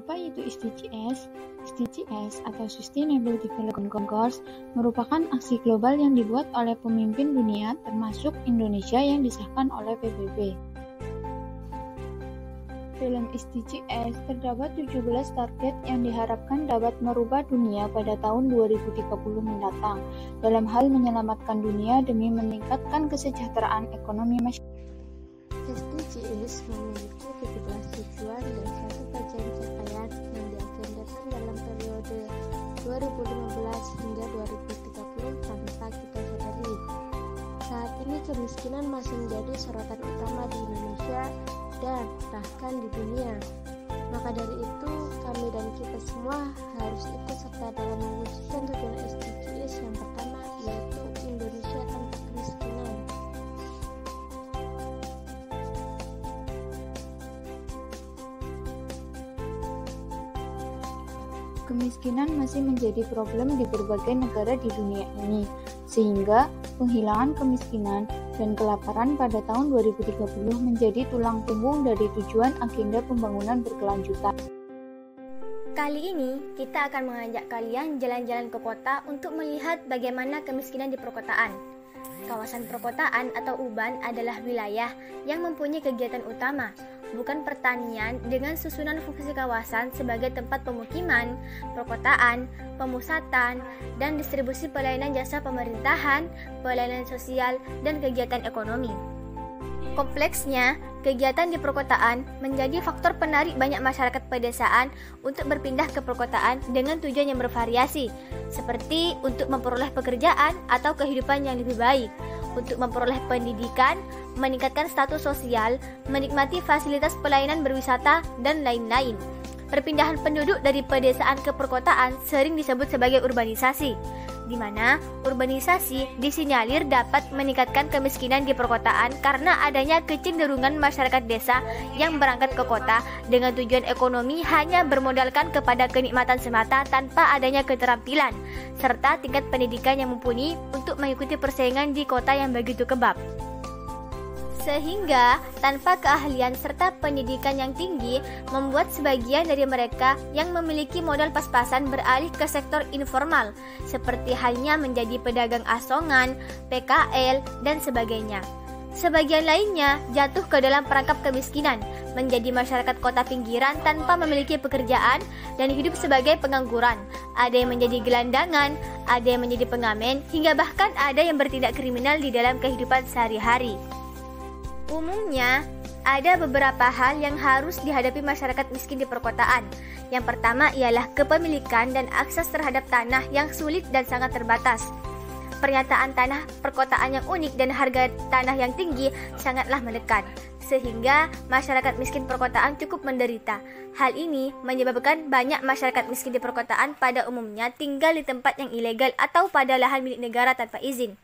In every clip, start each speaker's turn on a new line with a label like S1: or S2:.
S1: Apa itu SDGs? SDGs atau Sustainable Development Goals merupakan aksi global yang dibuat oleh pemimpin dunia termasuk Indonesia yang disahkan oleh PBB. Dalam SDGs terdapat 17 target yang diharapkan dapat merubah dunia pada tahun 2030 mendatang dalam hal menyelamatkan dunia demi meningkatkan kesejahteraan ekonomi masyarakat.
S2: SDGs memiliki 17 tujuan dan satu kajian capaian yang diagendakan dalam periode 2015 hingga 2030 tanpa kita sadari. Saat ini kemiskinan masih menjadi sorotan utama di Indonesia dan bahkan di dunia. Maka dari itu, kami dan kita semua harus ikut serta dalam mewujudkan tujuan SDGs yang pertama, yaitu Indonesia tanpa kemiskinan.
S1: Kemiskinan masih menjadi problem di berbagai negara di dunia ini, sehingga penghilangan kemiskinan dan kelaparan pada tahun 2030 menjadi tulang punggung dari tujuan agenda pembangunan berkelanjutan.
S3: Kali ini, kita akan mengajak kalian jalan-jalan ke kota untuk melihat bagaimana kemiskinan di perkotaan. Kawasan perkotaan atau uban adalah wilayah yang mempunyai kegiatan utama, bukan pertanian, dengan susunan fungsi kawasan sebagai tempat pemukiman, perkotaan, pemusatan, dan distribusi pelayanan jasa pemerintahan, pelayanan sosial, dan kegiatan ekonomi. Kompleksnya, kegiatan di perkotaan menjadi faktor penarik banyak masyarakat pedesaan untuk berpindah ke perkotaan dengan tujuan yang bervariasi, seperti untuk memperoleh pekerjaan atau kehidupan yang lebih baik, untuk memperoleh pendidikan, meningkatkan status sosial, menikmati fasilitas pelayanan berwisata, dan lain-lain. Perpindahan penduduk dari pedesaan ke perkotaan sering disebut sebagai urbanisasi, di mana urbanisasi disinyalir dapat meningkatkan kemiskinan di perkotaan karena adanya kecenderungan masyarakat desa yang berangkat ke kota dengan tujuan ekonomi hanya bermodalkan kepada kenikmatan semata tanpa adanya keterampilan, serta tingkat pendidikan yang mumpuni untuk mengikuti persaingan di kota yang begitu kebab. Sehingga tanpa keahlian serta pendidikan yang tinggi membuat sebagian dari mereka yang memiliki modal pas-pasan beralih ke sektor informal seperti halnya menjadi pedagang asongan, PKL, dan sebagainya. Sebagian lainnya jatuh ke dalam perangkap kemiskinan, menjadi masyarakat kota pinggiran tanpa memiliki pekerjaan dan hidup sebagai pengangguran. Ada yang menjadi gelandangan, ada yang menjadi pengamen, hingga bahkan ada yang bertindak kriminal di dalam kehidupan sehari-hari. Umumnya, ada beberapa hal yang harus dihadapi masyarakat miskin di perkotaan. Yang pertama ialah kepemilikan dan akses terhadap tanah yang sulit dan sangat terbatas. Pernyataan tanah perkotaan yang unik dan harga tanah yang tinggi sangatlah menekan, sehingga masyarakat miskin perkotaan cukup menderita. Hal ini menyebabkan banyak masyarakat miskin di perkotaan pada umumnya tinggal di tempat yang ilegal atau pada lahan milik negara tanpa izin.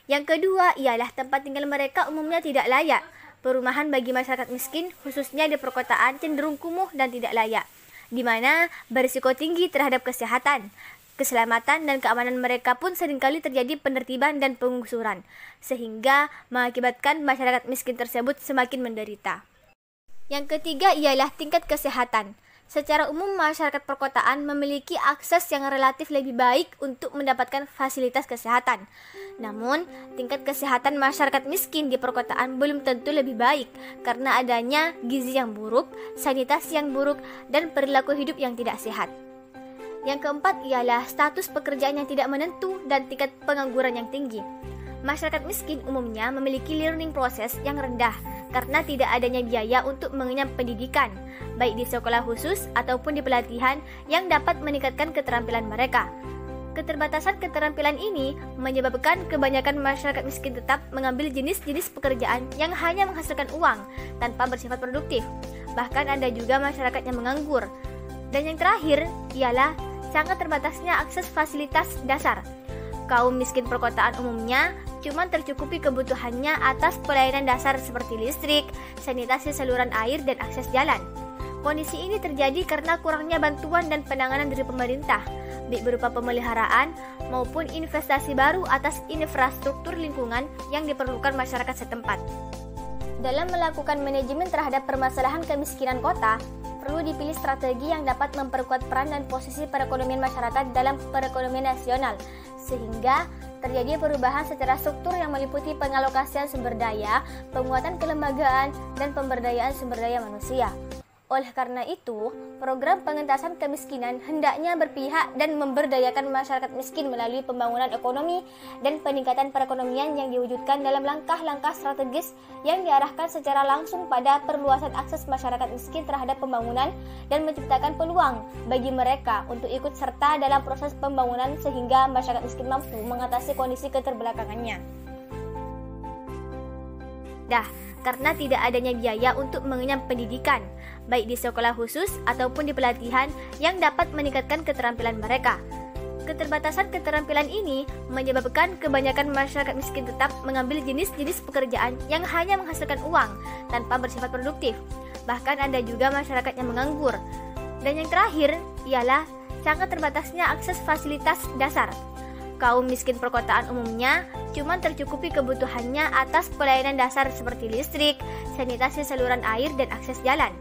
S3: Yang kedua ialah tempat tinggal mereka umumnya tidak layak. Perumahan bagi masyarakat miskin, khususnya di perkotaan, cenderung kumuh dan tidak layak, di mana berisiko tinggi terhadap kesehatan, keselamatan, dan keamanan mereka pun seringkali terjadi penertiban dan penggusuran, sehingga mengakibatkan masyarakat miskin tersebut semakin menderita. Yang ketiga ialah tingkat kesehatan. Secara umum, masyarakat perkotaan memiliki akses yang relatif lebih baik untuk mendapatkan fasilitas kesehatan. Namun, tingkat kesehatan masyarakat miskin di perkotaan belum tentu lebih baik karena adanya gizi yang buruk, sanitasi yang buruk, dan perilaku hidup yang tidak sehat. Yang keempat ialah status pekerjaan yang tidak menentu dan tingkat pengangguran yang tinggi. Masyarakat miskin umumnya memiliki learning proses yang rendah karena tidak adanya biaya untuk mengenyam pendidikan, baik di sekolah khusus ataupun di pelatihan yang dapat meningkatkan keterampilan mereka. Keterbatasan keterampilan ini menyebabkan kebanyakan masyarakat miskin tetap mengambil jenis-jenis pekerjaan yang hanya menghasilkan uang tanpa bersifat produktif. Bahkan ada juga masyarakat yang menganggur. Dan yang terakhir ialah sangat terbatasnya akses fasilitas dasar. Kaum miskin perkotaan umumnya cuma tercukupi kebutuhannya atas pelayanan dasar seperti listrik, sanitasi saluran air, dan akses jalan. Kondisi ini terjadi karena kurangnya bantuan dan penanganan dari pemerintah, baik berupa pemeliharaan maupun investasi baru atas infrastruktur lingkungan yang diperlukan masyarakat setempat. Dalam melakukan manajemen terhadap permasalahan kemiskinan kota, perlu dipilih strategi yang dapat memperkuat peran dan posisi perekonomian masyarakat dalam perekonomian nasional, sehingga terjadi perubahan secara struktur yang meliputi pengalokasian sumber daya, penguatan kelembagaan, dan pemberdayaan sumber daya manusia. Oleh karena itu, program pengentasan kemiskinan hendaknya berpihak dan memberdayakan masyarakat miskin melalui pembangunan ekonomi dan peningkatan perekonomian yang diwujudkan dalam langkah-langkah strategis yang diarahkan secara langsung pada perluasan akses masyarakat miskin terhadap pembangunan dan menciptakan peluang bagi mereka untuk ikut serta dalam proses pembangunan sehingga masyarakat miskin mampu mengatasi kondisi keterbelakangannya. Karena tidak adanya biaya untuk mengenyam pendidikan, baik di sekolah khusus ataupun di pelatihan yang dapat meningkatkan keterampilan mereka. Keterbatasan keterampilan ini menyebabkan kebanyakan masyarakat miskin tetap mengambil jenis-jenis pekerjaan yang hanya menghasilkan uang tanpa bersifat produktif. Bahkan ada juga masyarakat yang menganggur. Dan yang terakhir ialah sangat terbatasnya akses fasilitas dasar. Kaum miskin perkotaan umumnya cuma tercukupi kebutuhannya atas pelayanan dasar seperti listrik, sanitasi saluran air, dan akses jalan.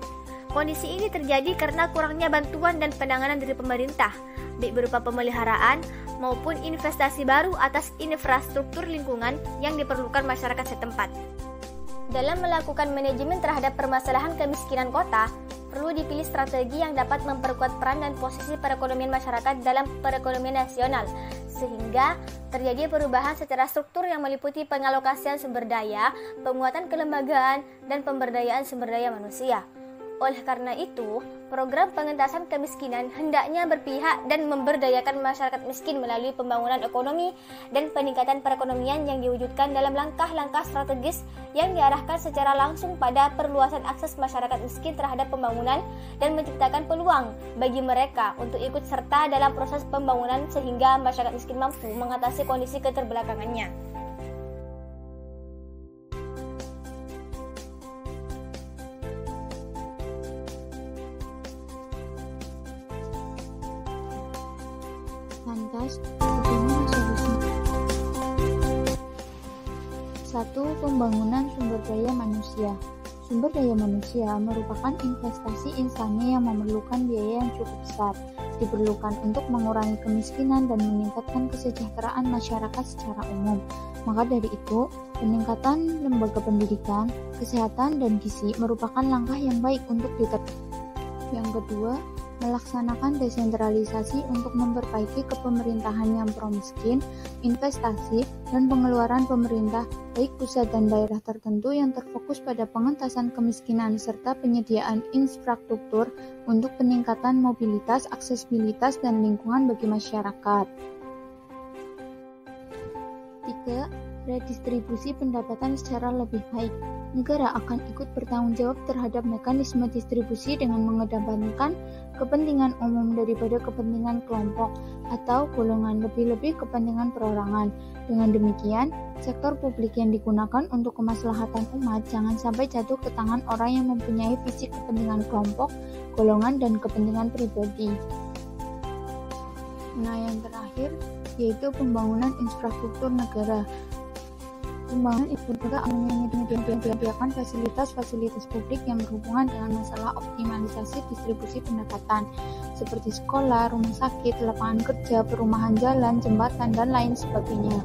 S3: Kondisi ini terjadi karena kurangnya bantuan dan penanganan dari pemerintah, baik berupa pemeliharaan maupun investasi baru atas infrastruktur lingkungan yang diperlukan masyarakat setempat. Dalam melakukan manajemen terhadap permasalahan kemiskinan kota, perlu dipilih strategi yang dapat memperkuat peran dan posisi perekonomian masyarakat dalam perekonomian nasional, sehingga terjadi perubahan secara struktur yang meliputi pengalokasian sumber daya, penguatan kelembagaan, dan pemberdayaan sumber daya manusia. Oleh karena itu, program pengentasan kemiskinan hendaknya berpihak dan memberdayakan masyarakat miskin melalui pembangunan ekonomi dan peningkatan perekonomian yang diwujudkan dalam langkah-langkah strategis yang diarahkan secara langsung pada perluasan akses masyarakat miskin terhadap pembangunan dan menciptakan peluang bagi mereka untuk ikut serta dalam proses pembangunan sehingga masyarakat miskin mampu mengatasi kondisi keterbelakangannya.
S1: Lantas, bagaimana solusinya? 1. Pembangunan sumber daya manusia. Sumber daya manusia merupakan investasi insani yang memerlukan biaya yang cukup besar, diperlukan untuk mengurangi kemiskinan dan meningkatkan kesejahteraan masyarakat secara umum. Maka dari itu, peningkatan lembaga pendidikan, kesehatan, dan gizi merupakan langkah yang baik untuk diterapkan. Yang kedua, melaksanakan desentralisasi untuk memperbaiki kepemerintahan yang pro-miskin, investasi, dan pengeluaran pemerintah baik pusat dan daerah tertentu yang terfokus pada pengentasan kemiskinan serta penyediaan infrastruktur untuk peningkatan mobilitas, aksesibilitas, dan lingkungan bagi masyarakat. 3. Redistribusi pendapatan secara lebih baik. Negara akan ikut bertanggung jawab terhadap mekanisme distribusi dengan mengedepankan kepentingan umum daripada kepentingan kelompok atau golongan, lebih-lebih kepentingan perorangan. Dengan demikian, sektor publik yang digunakan untuk kemaslahatan umat jangan sampai jatuh ke tangan orang yang mempunyai visi kepentingan kelompok, golongan, dan kepentingan pribadi. Nah, yang terakhir yaitu pembangunan infrastruktur negara. Pembangunan infrastruktur menyediakan fasilitas-fasilitas publik yang berhubungan dengan masalah optimalisasi distribusi pendapatan, seperti sekolah, rumah sakit, lapangan kerja, perumahan, jalan, jembatan, dan lain sebagainya.